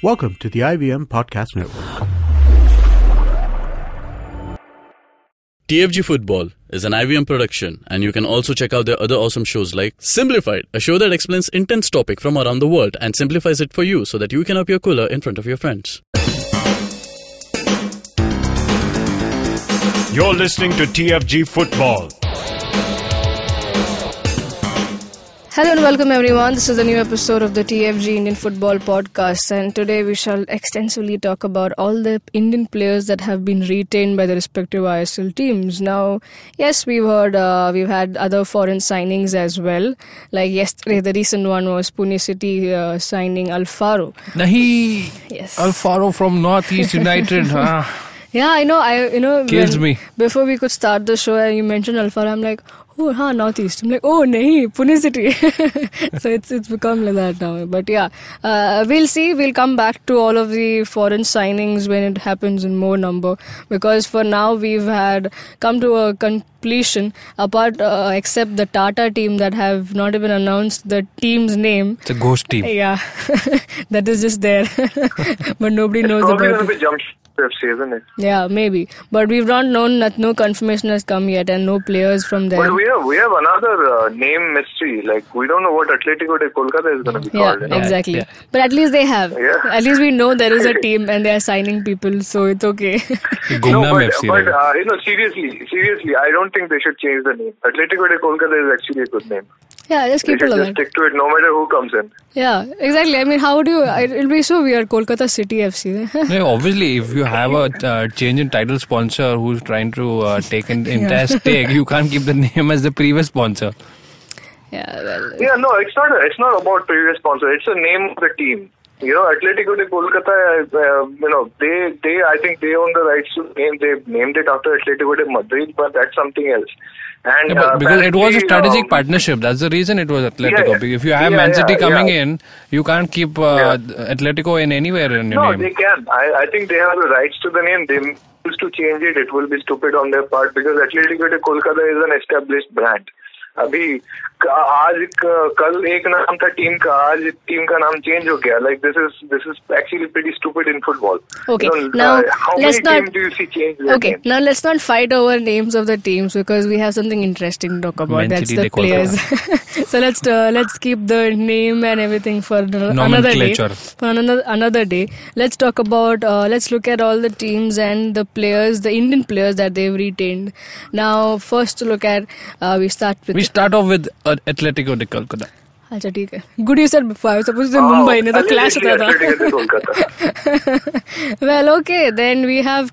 Welcome to the IVM Podcast Network. TFG Football is an IVM production, and you can also check out their other awesome shows like Simplified, a show that explains intense topic from around the world and simplifies it for you so that you can appear cooler in front of your friends. You're listening to TFG Football. Hello and welcome everyone. This is a new episode of the TFG Indian Football Podcast, and today we shall extensively talk about all the Indian players that have been retained by the respective ISL teams. Now, yes, we've had other foreign signings as well. Like yesterday, the recent one was Mumbai City signing Alfaro. Nahi, Yes. Alfaro from Northeast United. Yeah, I know. Kills me. Before we could start the show, and you mentioned Alfaro, I'm like, oh, Northeast. I'm like, oh, nahi, Pune City. So it's become like that now. But yeah, we'll see. We'll come back to all of the foreign signings when it happens in more number. Because for now, we've had come to a completion, except the Tata team that have not even announced the team's name. It's a ghost team. Yeah, that is just there. But nobody knows about it. Probably going to be FC, isn't it? Yeah, maybe. But we've not known that no confirmation has come yet and no players from there. But we have another name mystery. Like, we don't know what Atletico de Kolkata is going to be called. Yeah, exactly. Yeah. But at least they have. Yeah. At least we know there is a team and they are signing people, so it's okay. Seriously, I don't think they should change the name. Atletico de Kolkata is actually a good name. Yeah, just keep They it should like just that. stick to it no matter who comes in. Yeah, exactly. I mean, how do you... It'll be so weird, Kolkata City FC. No, obviously, if you have a change in title sponsor who's trying to take an entire stake, you can't keep the name as the previous sponsor. Yeah, well... Yeah, no, it's not about previous sponsor. It's the name of the team. You know, Atletico de Kolkata, I think they own the rights to name. They named it after Atletico de Madrid, but that's something else. And because it was a strategic partnership. That's the reason it was Atletico. Yeah. If you have Man City coming in, you can't keep Atletico in anywhere in your name. No, they can. I think they have the rights to the name. They used to change it. It will be stupid on their part because Atletico de Kolkata is an established brand. अभी कल एक नाम था team का, आज team का नाम change हो गया. Like this is actually pretty stupid in football. Okay, now how many teams do you see change their Okay, names? now let's not fight over names of the temes because we have something interesting to talk about. Man That's City, the players. So let's keep the name and everything for another day. For another day. Let's talk about. Let's look at all the teams and the players, the Indian players that they've retained. Now, first to look at, we start off with Atletico de Kolkata. अच्छा ठीक है. Good you said before. I was supposed to say Mumbai. नहीं तो clash होता था. Well, okay. Then we have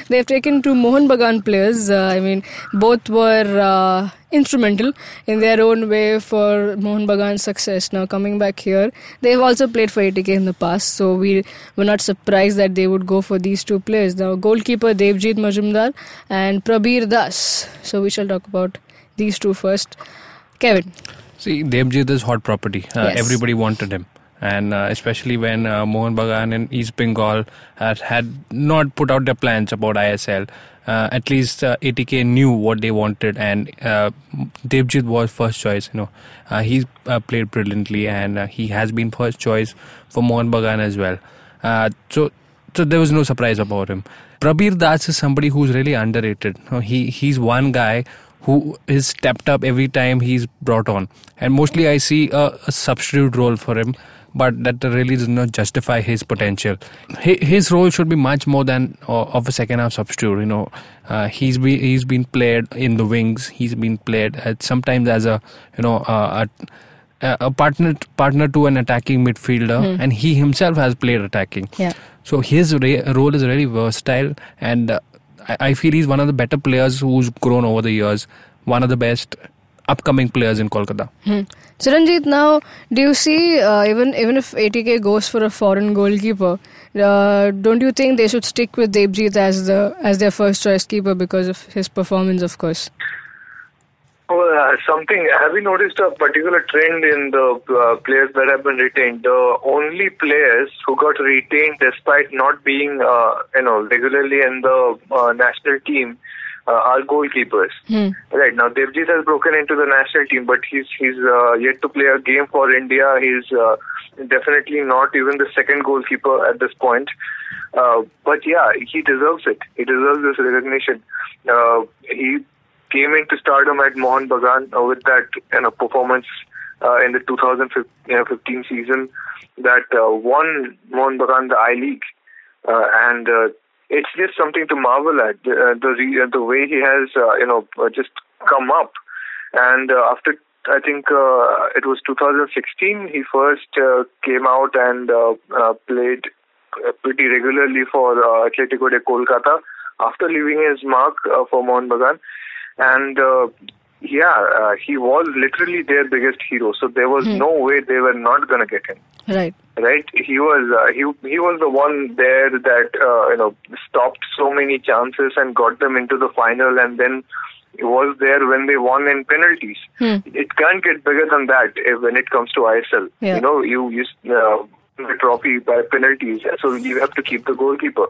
they've taken two Mohun Bagan players. I mean, both were instrumental in their own way for Mohun Bagan's success. Now coming back here, they've also played for ATK in the past, so we were not surprised that they would go for these two players. Now goalkeeper Devjit Majumdar and Prabir Das. So we shall talk about these two first. Kevin. See, Devjit is hot property. Yes. Everybody wanted him. And especially when Mohun Bagan and East Bengal had not put out their plans about ISL, at least ATK knew what they wanted, and Devjit was first choice. He's played brilliantly, and he has been first choice for Mohun Bagan as well. So there was no surprise about him. Prabir Das is somebody who's really underrated. He's one guy who is stepped up every time he's brought on. And mostly I see a substitute role for him, but that really does not justify his potential. His role should be much more than of a second half substitute. He's been played in the wings. He's been played sometimes as a partner to an attacking midfielder, and he himself has played attacking. Yeah. So his role is very versatile, and I feel he's one of the better players who's grown over the years. One of the best upcoming players in Kolkata. Chiranjit, now, do you see, even if ATK goes for a foreign goalkeeper, don't you think they should stick with Devjit as their first choice keeper because of his performance, of course? Well, have you noticed a particular trend in the players that have been retained? The only players who got retained despite not being, regularly in the national team are goalkeepers. Right now, Devjit has broken into the national team, but he's yet to play a game for India. He's definitely not even the second goalkeeper at this point. But yeah, he deserves it. He deserves this recognition. He came into stardom at Mohun Bagan with that performance in the 2015 season that won Mohun Bagan the I-League. And it's just something to marvel at, the way he has, just come up. And after, I think it was 2016, he first came out and played pretty regularly for Atletico de Kolkata after leaving his mark for Mohun Bagan. And he was literally their biggest hero. So there was no way they were not going to get him. Right. He was the one there that stopped so many chances and got them into the final, and then he was there when they won in penalties. It can't get bigger than that when it comes to ISL. Yeah. You the trophy by penalties, so you have to keep the goalkeeper.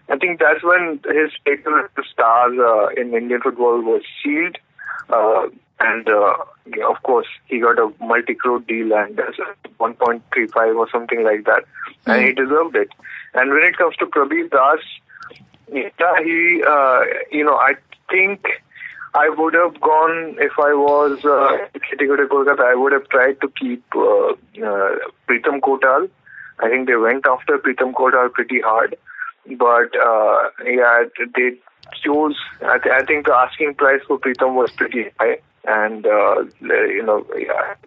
I think that's when his status as the star in Indian football was sealed. And of course, he got a multi-crore deal and 1.35 or something like that. And he deserved it. And when it comes to Prabir Das, I think I would have gone, if I was Atletico de Kolkata, I would have tried to keep Pritam Kotal. I think they went after Pritam Kotal pretty hard. But, they chose, I think the asking price for Pritam was pretty high. And,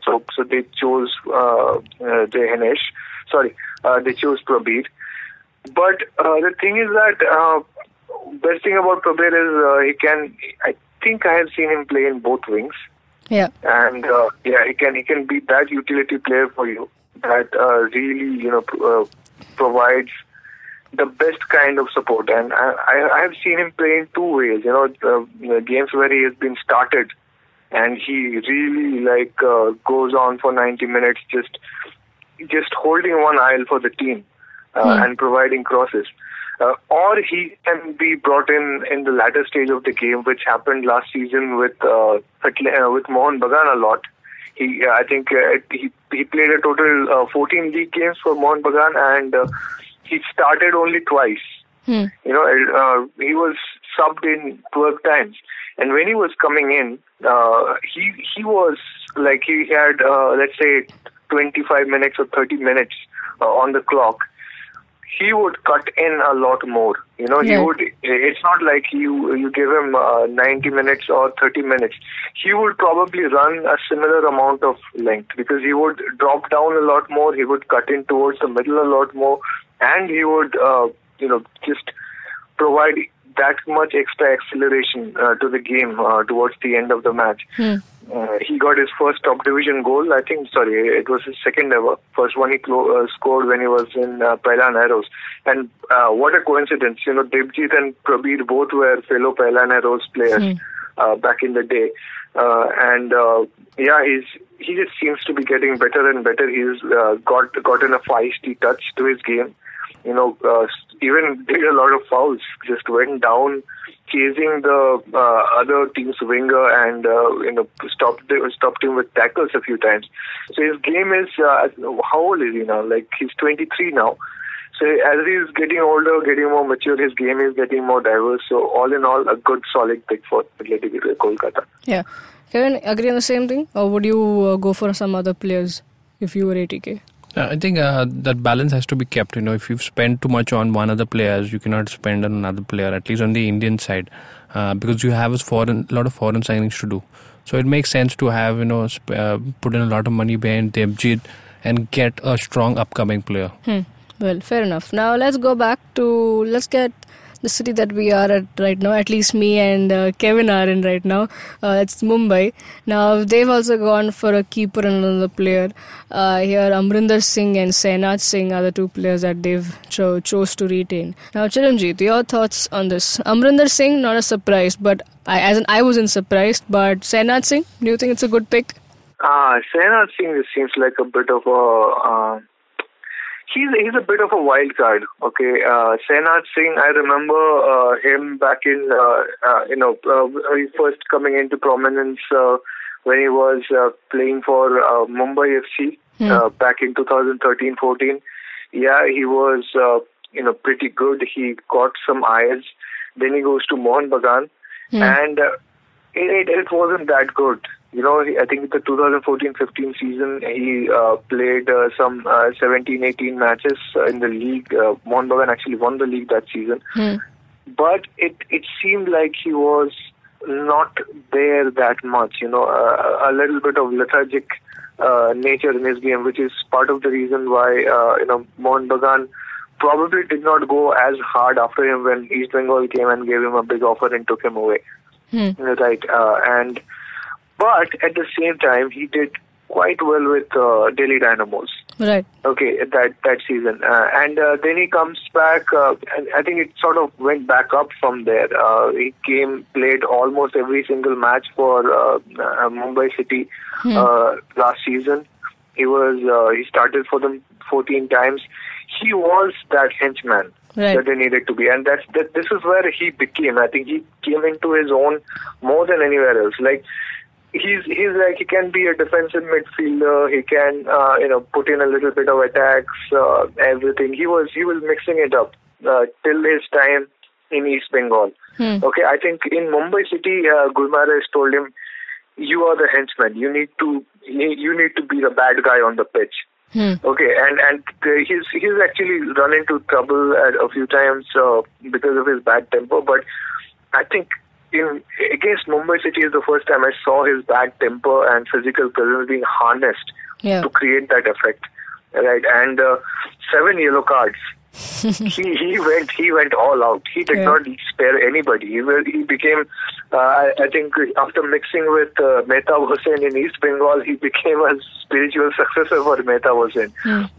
so they chose they chose Prabir. But the thing is that best thing about Prabir is I think I have seen him play in both wings. Yeah. And he can be that utility player for you that really provides the best kind of support. And I have seen him play in two ways. Games where he has been started and he really goes on for 90 minutes just holding one aisle for the team and providing crosses. Or he can be brought in the latter stage of the game, which happened last season with Mohun Bagan a lot. I think he played a total 14 league games for Mohun Bagan, and he started only twice. He was subbed in 12 times, and when he was coming in, he was like he had let's say 25 minutes or 30 minutes on the clock. He would cut in a lot more. He would. It's not like you give him 90 minutes or 30 minutes. He would probably run a similar amount of length because he would drop down a lot more. He would cut in towards the middle a lot more, and he would just provide that much extra acceleration to the game towards the end of the match. He got his first top division goal. It was his second ever. First one he scored when he was in Pailan Arrows. And what a coincidence. Devjit and Prabir both were fellow Pailan Arrows players back in the day. He just seems to be getting better and better. He's gotten a feisty touch to his game. Even did a lot of fouls, just went down chasing the other team's winger and stopped him with tackles a few times. So his game is how old is he now? Like he's 23 now. So as he's getting older, getting more mature, his game is getting more diverse. So all in all, a good solid pick for Atletico de Kolkata. Yeah. Kevin, agree on the same thing, or would you go for some other players if you were ATK? I think that balance has to be kept. If you've spent too much on one of the players, you cannot spend on another player, at least on the Indian side, because you have a lot of foreign signings to do. So it makes sense to have, put in a lot of money behind Devjit and get a strong upcoming player. Well, fair enough. Now let's get the city that we are at right now, at least me and Kevin are in right now. It's Mumbai. Now, they've also gone for a keeper and another player. Here, Amrinder Singh and Sainat Singh are the two players that they've chose to retain. Now, Chiranjeet, your thoughts on this? Amrinder Singh, not a surprise, but I wasn't surprised. But Sainat Singh, do you think it's a good pick? Sainat Singh seems like a bit of a... He's a bit of a wild card. Okay, Sehnaz Singh, I remember him back in first coming into prominence when he was playing for Mumbai FC back in 2013-14. Yeah, he was pretty good. He got some eyes. Then he goes to Mohun Bagan, and it wasn't that good. I think the 2014-15 season, he played some 17-18 matches in the league. Mohun Bagan actually won the league that season. But it seemed like he was not there that much. A little bit of lethargic nature in his game, which is part of the reason why Mohun Bagan probably did not go as hard after him when East Bengal came and gave him a big offer and took him away. Right, but at the same time, he did quite well with Delhi Dynamos. Right. Okay, that season. And then he comes back, and I think it sort of went back up from there. He played almost every single match for Mumbai City last season. He started for them 14 times. He was that henchman that they needed to be, and this is where he became. I think he came into his own more than anywhere else. Like he's like, he can be a defensive midfielder. He can put in a little bit of attacks, everything. He was mixing it up till his time in East Bengal. Okay, I think in Mumbai City, Gulmaras told him, "You are the henchman. You need to be the bad guy on the pitch." Okay, and he's actually run into trouble a few times because of his bad temper. But I think against Mumbai City is the first time I saw his bad temper and physical presence being harnessed to create that effect. Right, and 7 yellow cards. he went all out. He did not spare anybody. He became, I think, after mixing with Mehtab Hossain in East Bengal, he became a spiritual successor for Mehtab Hossain.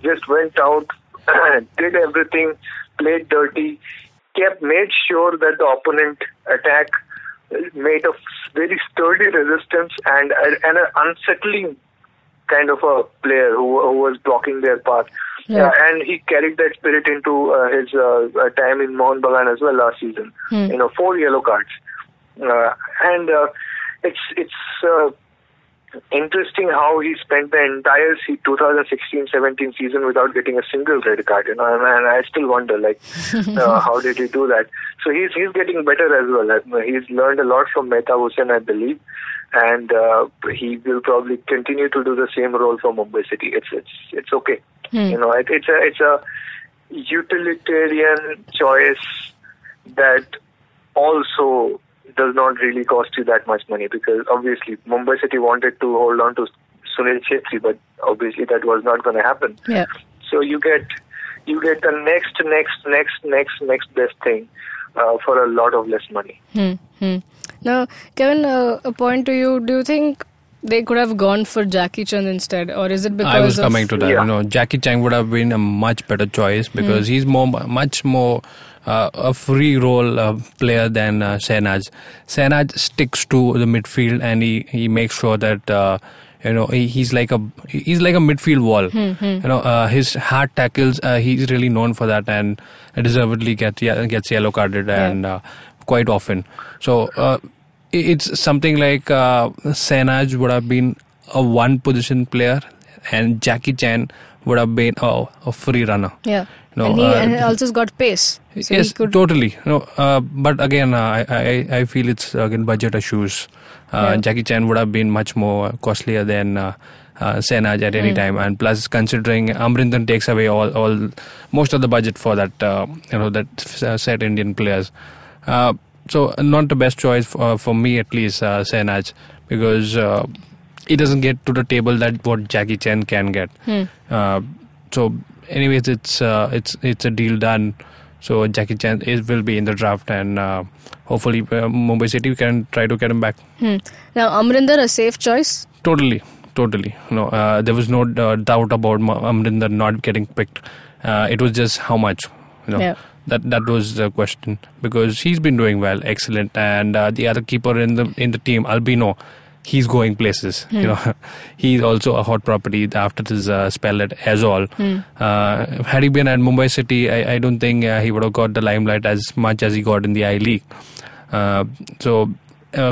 Just went out, did everything, played dirty, made sure that the opponent attack made a very sturdy resistance and an unsettling kind of a player who was blocking their path. And he carried that spirit into his time in Mohun Bagan as well last season. 4 yellow cards. And it's interesting how he spent the entire 2016-17 season without getting a single red card. And I still wonder, how did he do that? So he's getting better as well. He's learned a lot from Mehtab Hossain, I believe. And he will probably continue to do the same role for Mumbai City. It's okay. It's a utilitarian choice that also does not really cost you that much money, because obviously Mumbai City wanted to hold on to Sunil Chhetri, but obviously that was not going to happen. Yeah. So you get the next best thing for a lot of less money. Now, Kevin, a point to you. Do you think they could have gone for Jackie Chan instead, or is it because I was coming to that. Jackie Chan would have been a much better choice because he's much more a free role player than Sehnaz. Sehnaz sticks to the midfield and he makes sure that he's like a midfield wall. His hard tackles, he's really known for that, and deservedly gets yellow carded and quite often. So it's something like Sehnaz would have been a one position player and Jackie Chan would have been a free runner. Yeah. And he also has got pace. So yes, totally. But again, I feel it's again budget issues. Jackie Chan would have been much more costlier than Sehnaz at any time, and plus considering Amrinder takes away all most of the budget for that that set Indian players. So not the best choice for me, at least, Sehnaz, because he doesn't get to the table that what Jackie Chan can get. So anyways, it's a deal done. So Jackie Chan will be in the draft, and hopefully Mumbai City can try to get him back. Now, Amrinder, a safe choice? Totally. There was no doubt about Amrinder not getting picked. It was just how much, That was the question, because he's been doing well, excellent, and the other keeper in the team, Albino, he's going places. He's also a hot property after his spell at Azol. Had he been at Mumbai City, I don't think he would have got the limelight as much as he got in the I-League.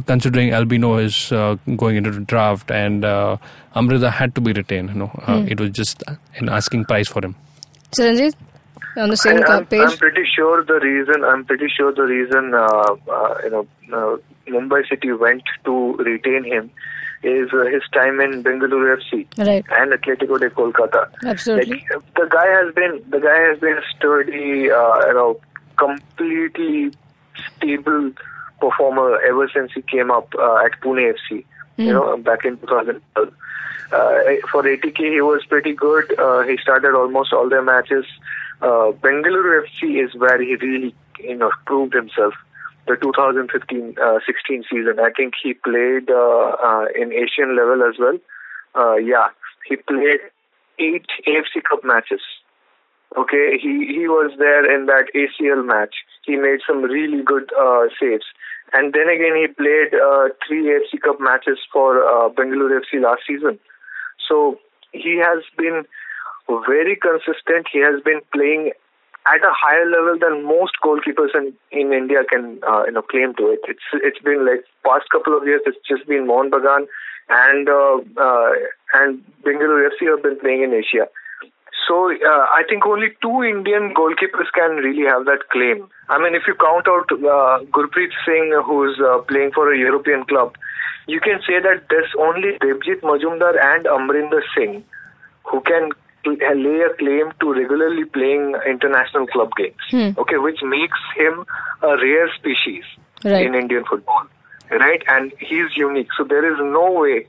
Considering Albino is going into the draft and Amrita had to be retained, it was just an asking price for him. Chiranjit, on the same page. I'm pretty sure the reason. Mumbai City went to retain him is his time in Bengaluru FC and Atletico de Kolkata. Absolutely. The guy has been a sturdy, completely stable performer ever since he came up at Pune FC. Back in 2012. For ATK, he was pretty good. He started almost all their matches. Bengaluru FC is where he really, proved himself. The 2015-16 season, I think he played in Asian level as well. He played 8 AFC Cup matches. Okay, he was there in that ACL match. He made some really good saves. And then again, he played 3 AFC Cup matches for Bengaluru FC last season. So he has been very consistent. He has been playing at a higher level than most goalkeepers in India can claim to it. It's been like past couple of years. It's just been Mohan Bagan and Bengaluru FC have been playing in Asia. So I think only 2 Indian goalkeepers can really have that claim. I mean, if you count out Gurpreet Singh, who's playing for a European club, you can say that there's only Devjit Majumdar and Amrinder Singh who can lay a claim to regularly playing international club games. Okay, which makes him a rare species in Indian football, right? And he's unique. So there is no way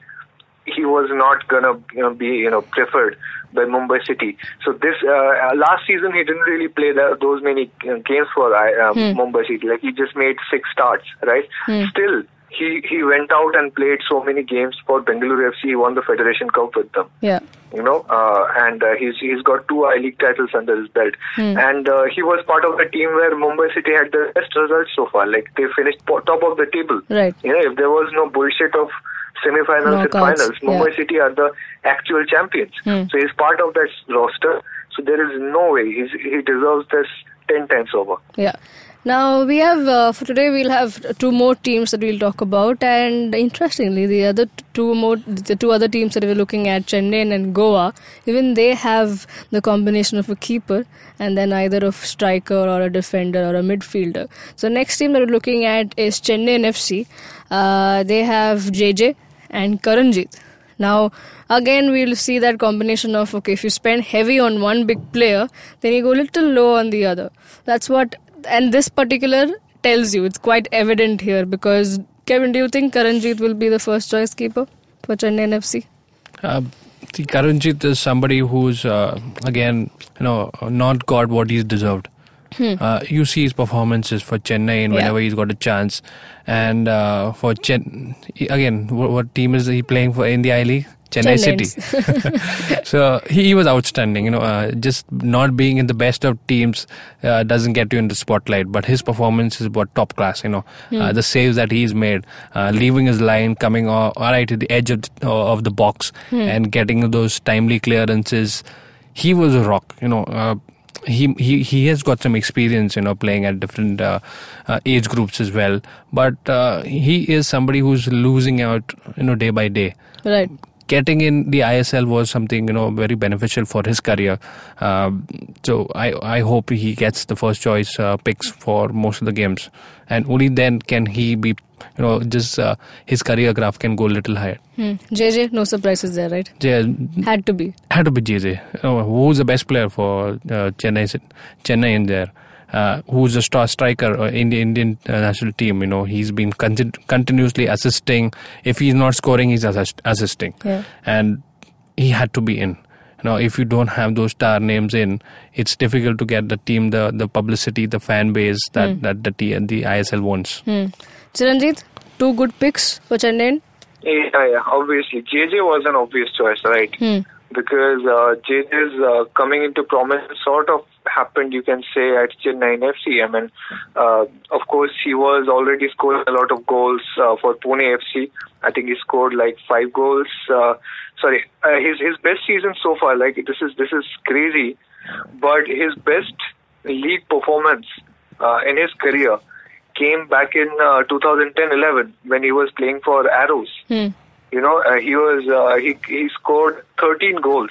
he was not gonna be preferred by Mumbai City. So this last season he didn't really play those many games for Mumbai City. Like he just made 6 starts, right? Still, he went out and played so many games for Bengaluru FC. He won the Federation Cup with them. Yeah. And he's got 2 I-League titles under his belt. And he was part of the team where Mumbai City had the best results so far. Like they finished top of the table. Right. If there was no bullshit of semi-finals and finals, Mumbai City are the actual champions. So he's part of that roster. So there is no way he deserves this 10 times over. Yeah. Now we have for today we'll have 2 more teams that we'll talk about, and interestingly the 2 other teams that we're looking at, Chennaiyin and Goa, even they have the combination of a keeper and then either a striker or a defender or a midfielder. So next team that we're looking at is Chennaiyin FC. They have JJ and Karanjit. Now, again, we'll see that combination of, if you spend heavy on one big player, then you go a little low on the other. That's what, and this particular tells you, it's quite evident here, because, Kevin, do you think Karanjit will be the first choice keeper for Chennaiyin FC? Karanjit is somebody who's, not got what he's deserved. You see his performances for Chennai whenever he's got a chance, and for what team is he playing for in the I-League? Chennai City. So he was outstanding. Just not being in the best of teams doesn't get you in the spotlight, but his performance is top class. The saves that he's made, leaving his line, coming right to the edge of the box, and getting those timely clearances. He was a rock. He has got some experience, playing at different age groups as well. But he is somebody who's losing out, day by day. Right. Getting in the ISL was something, very beneficial for his career. So I hope he gets the first choice picks for most of the games. And only then can he be, his career graph can go a little higher. JJ, no surprises there, right? Had to be JJ. Who's the best player for Chennai in there? Who's a star striker in the Indian national team. He's been continuously assisting. If he's not scoring, he's assisting. Yeah. And he had to be in. If you don't have those star names in, it's difficult to get the team the publicity, the fan base that the ISL wants. Chiranjit, 2 good picks for Chennai? Yeah, obviously. JJ was an obvious choice, right? because JJ's coming into prominence sort of happened, you can say, at Chennaiyin FC. I mean, of course, he was already scoring a lot of goals for Pune FC. I think he scored like 5 goals. His best season so far. Like this is crazy, but his best league performance in his career came back in 2010-11 when he was playing for Arrows. You know, he scored 13 goals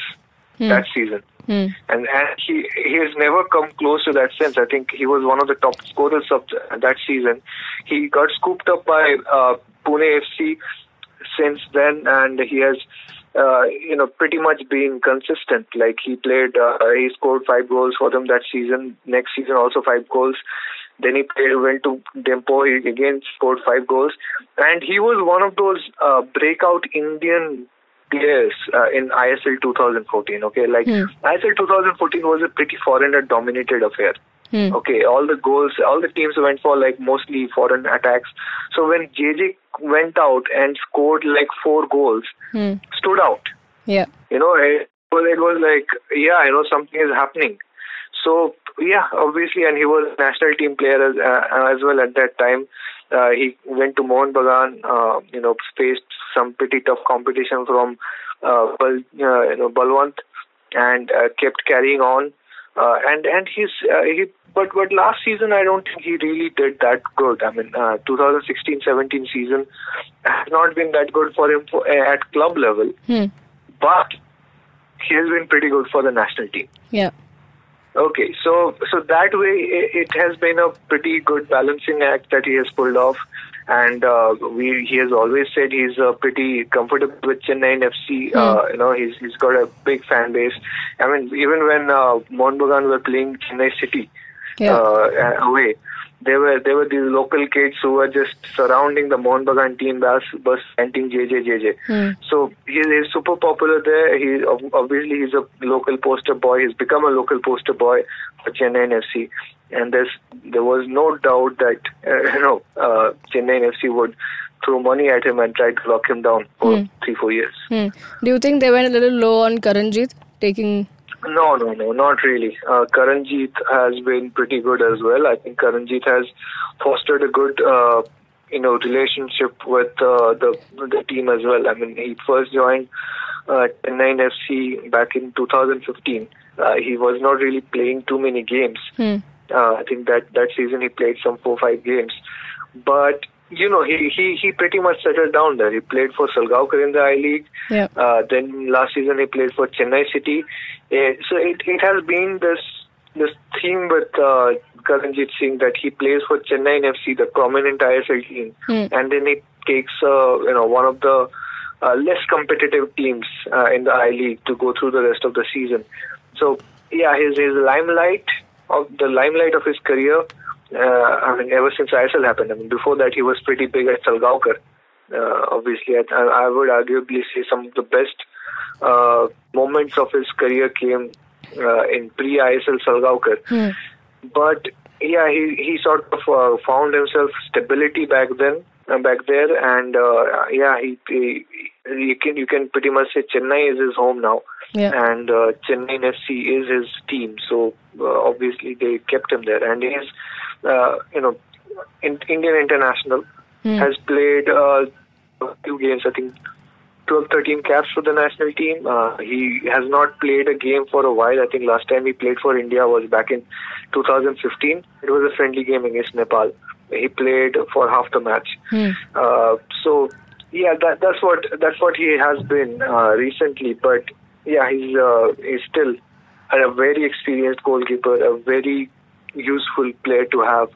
that season. And he has never come close to that since. I think he was one of the top scorers of that season. He got scooped up by Pune FC since then, and he has pretty much been consistent. Like he he scored 5 goals for them that season. Next season also 5 goals. Then he went to Dempo. He again scored 5 goals, and he was one of those breakout Indian players in ISL 2014. Okay, like ISL 2014 was a pretty foreigner-dominated affair. Okay, all the teams went for like mostly foreign attacks. So when JJ went out and scored like 4 goals, stood out. Yeah, it was like, something is happening. So yeah, obviously, and he was a national team player as well at that time. He went to Mohun Bagan, faced some pretty tough competition from Balwant, and kept carrying on. But last season I don't think he really did that good. I mean, 2016-17 season has not been that good for him at club level, but he has been pretty good for the national team. Yeah. Okay, so that way it has been a pretty good balancing act that he has pulled off, and he has always said he's pretty comfortable with Chennaiyin FC. He's got a big fan base. I mean, even when Mohun Bagan were playing Chennai City away, there were these local kids who were just surrounding the Mohun Bagan team bus chanting JJ. So he's super popular there. He's a local poster boy. He's become a local poster boy for Chennaiyin FC, and there was no doubt that Chennaiyin FC would throw money at him and try to lock him down for 3-4 years. Do you think they went a little low on Karanjit taking? No, not really. Karanjit has been pretty good as well. I think Karanjit has fostered a good, relationship with the team as well. I mean, he first joined Chennaiyin FC back in 2015. He was not really playing too many games. I think that season he played some 4-5 games, but he pretty much settled down there. He played for Salgaonkar in the I-League. Yeah. Then last season he played for Chennai City. So it has been this theme with Karanjit Singh that he plays for Chennaiyin FC, the prominent ISL team, and then he takes one of the less competitive teams in the I-League to go through the rest of the season. So yeah, his limelight of his career. Ever since ISL happened. I mean, before that he was pretty big at Salgaonkar. Obviously, I would arguably say some of the best moments of his career came in pre-ISL Salgaonkar. But yeah, he sort of found himself stability back there, and you can pretty much say Chennai is his home now. Yeah. And Chennaiyin FC is his team, so obviously they kept him there, and he is Indian international, has played a few games, I think 12-13 caps for the national team. He has not played a game for a while. I think last time he played for India was back in 2015. It was a friendly game against Nepal. He played for half the match. So yeah, that's what he has been recently. But yeah, he's still a very experienced goalkeeper, a very useful player to have,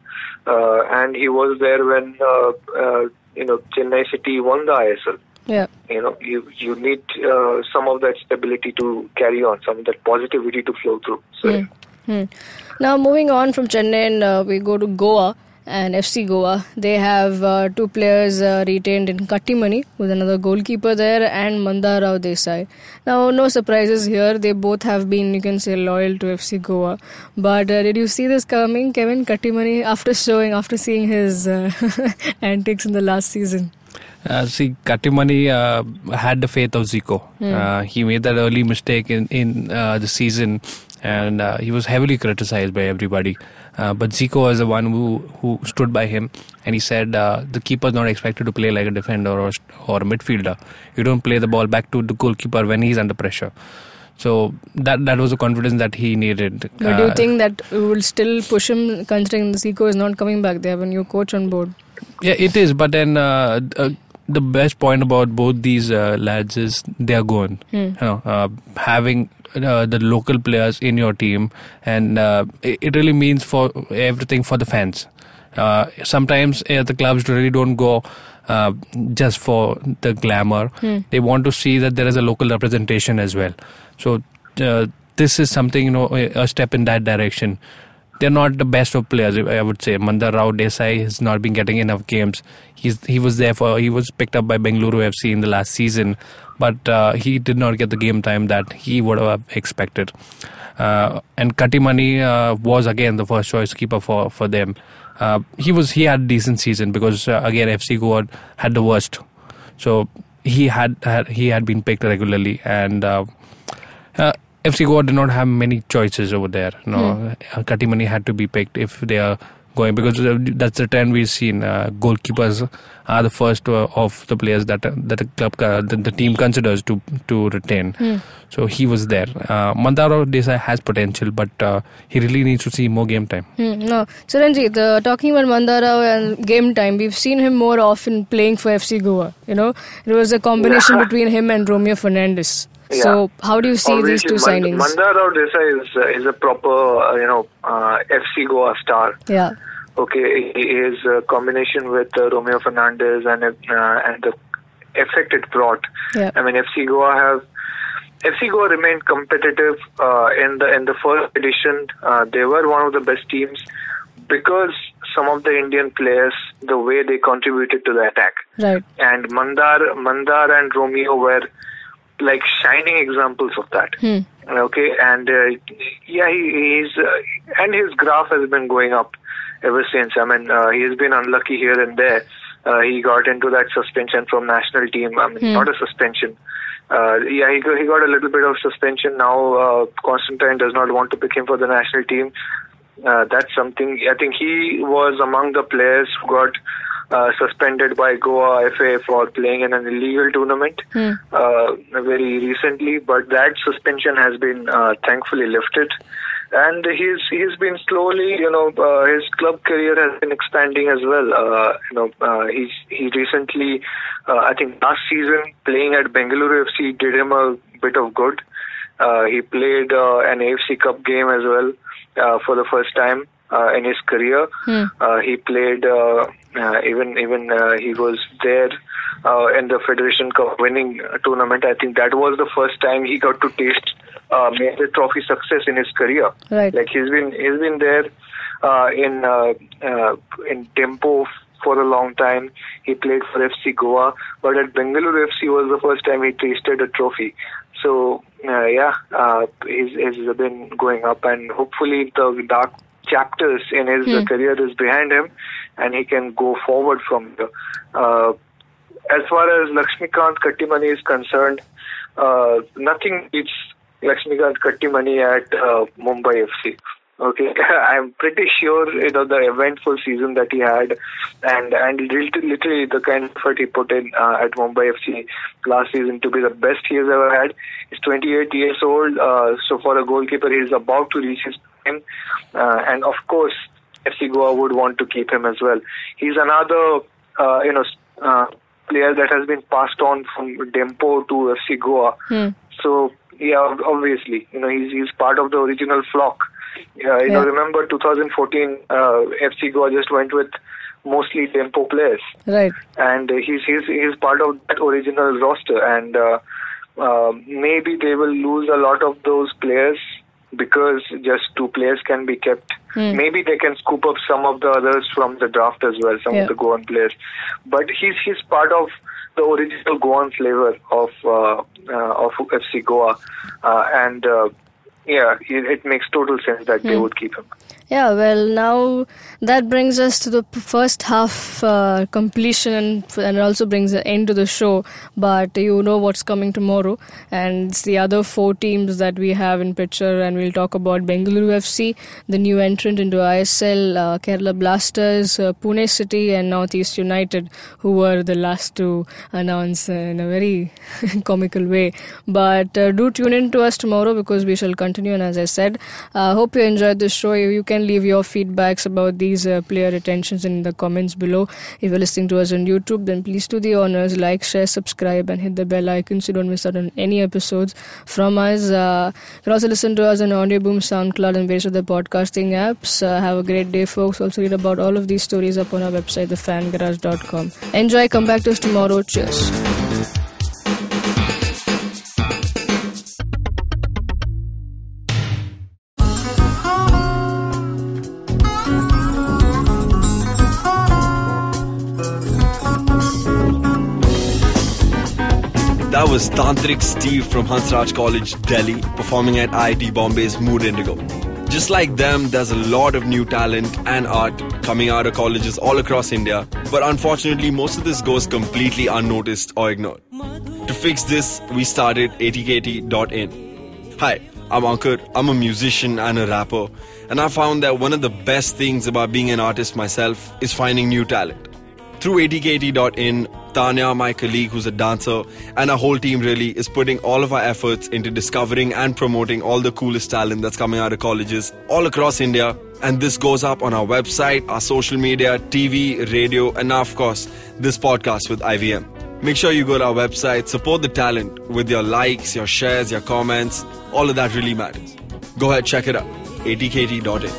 and he was there when Chennai City won the ISL. Yeah, you need some of that stability to carry on, some of that positivity to flow through. So Now moving on from Chennai, we go to Goa. And FC Goa, they have 2 players retained in Kattimani, who's another goalkeeper there, and Mandar Rao Desai. Now, no surprises here. They both have been, you can say, loyal to FC Goa. But did you see this coming, Kevin? Kattimani, after seeing his antics in the last season? See, Katimani had the faith of Zico. He made that early mistake in the season, and he was heavily criticized by everybody. But Zico was the one who stood by him, and he said the keeper is not expected to play like a defender or a midfielder. You don't play the ball back to the goalkeeper when he's under pressure. So that was the confidence that he needed. But do you think that will still push him, considering the Zico is not coming back? They have a new coach on board. Yeah, it is. But then the best point about both these lads is they are gone. Having the local players in your team, and it really means for everything for the fans. Sometimes the clubs really don't go just for the glamour. They want to see that there is a local representation as well. So this is something, a step in that direction. They're not the best of players, I would say. Mandar Rao Desai has not been getting enough games. He was picked up by Bengaluru FC in the last season, but he did not get the game time that he would have expected. And Katimani was again the first choice keeper for them. He had a decent season because again FC Goa had the worst, so he had been picked regularly, and FC Goa did not have many choices over there. Katimani had to be picked if they are going, because that's the trend we've seen. Goalkeepers are the first of the players that the club the team considers to retain. So he was there. Mandar Desai has potential, but he really needs to see more game time. No, so Ranjit, talking about Mandar Rao and game time, we've seen him more often playing for FC Goa. It was a combination between him and Romeo Fernandes. Yeah. So how do you see Obviously, these two signings? Mandar Rao Desai is a proper FC Goa star. Yeah. Okay, he is a combination with Romeo Fernandes and the effect it brought. Yeah. I mean, FC Goa remained competitive in the first edition. They were one of the best teams because some of the Indian players, the way they contributed to the attack. Right. And Mandar and Romeo were like shining examples of that. Okay, and he's and his graph has been going up ever since. I mean, he's been unlucky here and there. He got into that suspension from national team. I mean, not a suspension. He got a little bit of suspension. Now Constantine does not want to pick him for the national team. That's something. I think he was among the players who got suspended by Goa FA for playing in an illegal tournament very recently, but that suspension has been thankfully lifted, and he's been slowly, his club career has been expanding as well. He recently, I think last season, playing at Bengaluru FC did him a bit of good. He played an AFC Cup game as well for the first time in his career. He played even he was there in the Federation Cup winning tournament. I think that was the first time he got to taste major trophy success in his career. Right. Like he's been there in Tempo for a long time. He played for FC Goa, but at Bengaluru FC was the first time he tasted a trophy. So he's been going up, and hopefully the dark chapters in his career is behind him, and he can go forward from there. As far as Lakshmikant Kattimani is concerned, nothing beats Lakshmikant Kattimani at Mumbai FC. Okay, I'm pretty sure the eventful season that he had, and literally the kind of effort he put in at Mumbai FC last season to be the best he has ever had. He's 28 years old, so for a goalkeeper, he's about to reach his prime, and of course, FC Goa would want to keep him as well. He's another player that has been passed on from Dempo to FC Goa. So yeah, obviously, he's part of the original flock. Remember 2014, FC Goa just went with mostly Dempo players, right? And he's part of that original roster, and maybe they will lose a lot of those players because just two players can be kept. Maybe they can scoop up some of the others from the draft as well, some of the Goan players. But he's part of the original Goan flavor of FC Goa, and yeah, it makes total sense that they would keep him. Yeah, well, now that brings us to the first half completion and also brings the end to the show. But you know what's coming tomorrow, and it's the other 4 teams that we have in picture, and we'll talk about Bengaluru FC, the new entrant into ISL, Kerala Blasters, Pune City, and Northeast United, who were the last to announce in a very comical way. But do tune in to us tomorrow because we shall continue. And as I said, hope you enjoyed this show. You can leave your feedbacks about these player retentions in the comments below. If you're listening to us on YouTube, then please do the honors, like, share, subscribe, and hit the bell icon so you don't miss out on any episodes from us. You can also listen to us on Audio Boom, SoundCloud, and various other podcasting apps. Have a great day, folks. Also read about all of these stories up on our website, thefangarage.com. Enjoy. Come back to us tomorrow. Cheers. That was Tantrik Steve from Hansraj College, Delhi, performing at IIT Bombay's Mood Indigo. Just like them, there's a lot of new talent and art coming out of colleges all across India, but unfortunately most of this goes completely unnoticed or ignored. To fix this, we started ATKT.in. Hi, I'm Ankur, I'm a musician and a rapper, and I found that one of the best things about being an artist myself is finding new talent. Through ATKT.in, Tanya, my colleague who's a dancer, and our whole team really is putting all of our efforts into discovering and promoting all the coolest talent that's coming out of colleges all across India. And this goes up on our website, our social media, TV, radio, and now, of course, this podcast with IVM. Make sure you go to our website, support the talent with your likes, your shares, your comments. All of that really matters. Go ahead, check it out. ATKT.in.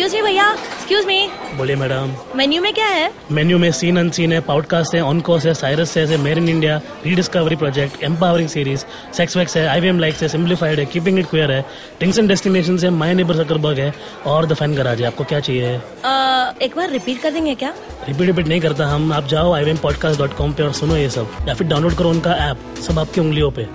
Excuse me भैया, excuse me. बोलिए madam. Menu में क्या है? Menu में scene unseen है, podcast है, on course है, Cyrus है, made in India, rediscovery project, empowering series, sex wax है, IVM लाइक्स है, सिंप्लीफाइड है, कीपिंग इट क्वियर है, ड्रिंक्स एंड डेस्टिनेशंस है, माय नेबर जकरबर्ग है और द फैन गराज है. आपको क्या चाहिए? एक बार रिपीट कर देंगे क्या? रिपीट नहीं करता हम. आप जाओ IVMpodcast.com पे और सुनो ये सब, या फिर डाउनलोड करो उनका ऐप. सब आपकी उंगलियों पे.